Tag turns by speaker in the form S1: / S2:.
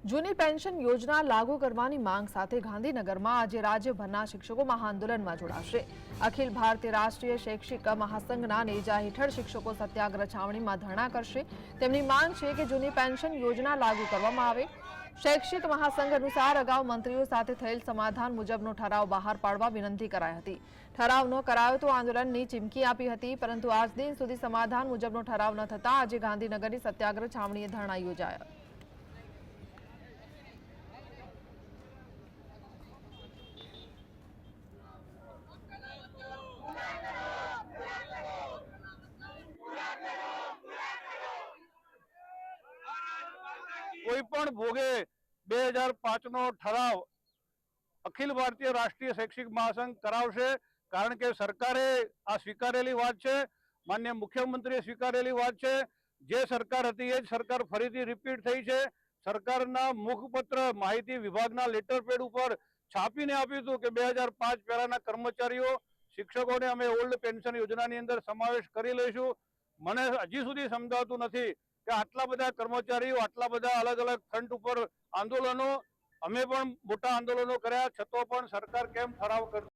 S1: જૂની પેન્શન યોજના લાગુ કરવાની માંગ સાથે ગાંધીનગરમાં આજે રાજ્યભરના શિક્ષકો મહાઆંદોલનમાં જોડાશે। અખિલ ભારતીય રાષ્ટ્રીય શૈક્ષિક મહાસંઘના નેજા હેઠળ શિક્ષકો સત્યાગ્રહ છાવણીમાં ધરણા કરશે। તેમની માંગ છે કે જૂની પેન્શન યોજના લાગુ કરવામાં આવે। શૈક્ષિક મહાસંઘ અનુસાર અગાઉ મંત્રીઓ સાથે થયેલ સમાધાન મુજબનો ઠરાવ બહાર પાડવા વિનંતી કરાઈ હતી। ઠરાવ ન કરાયો તો આંદોલનની ચીમકી આપી હતી, પરંતુ આજ દિન સુધી સમાધાન મુજબનો ઠરાવ ન થતા આજે ગાંધીનગરની સત્યાગ્રહ છાવણીએ ધરણા યોજાયા।
S2: कोईपण भोगे 2005 नो ठराव अखिल भारतीय राष्ट्रीय शैक्षिक महासंघ करावशे। कारण के सरकारे आ स्वीकारेली वात छे, माननीय मुख्यमंत्रीए स्वीकारेली वात छे। जे सरकार हती ए ज सरकार फरीथी रिपीट थई छे। सरकारना मुखपत्र माहिती विभागना लेटर पेड उपर छापीने आप्युं हतुं के 2005 पहेलाना कर्मचारीओ शिक्षकोने अमे ओल्ड पेन्शन योजनानी अंदर समावेश करी लईशुं। मने हजी सुधी समजावतुं नथी के आटला बधा कर्मचारीओ आटला बधा अलग अलग फ्रंट उपर आंदोलनो, अमे पण मोटा आंदोलनो कर्या छतो पण सरकार केम ठराव करती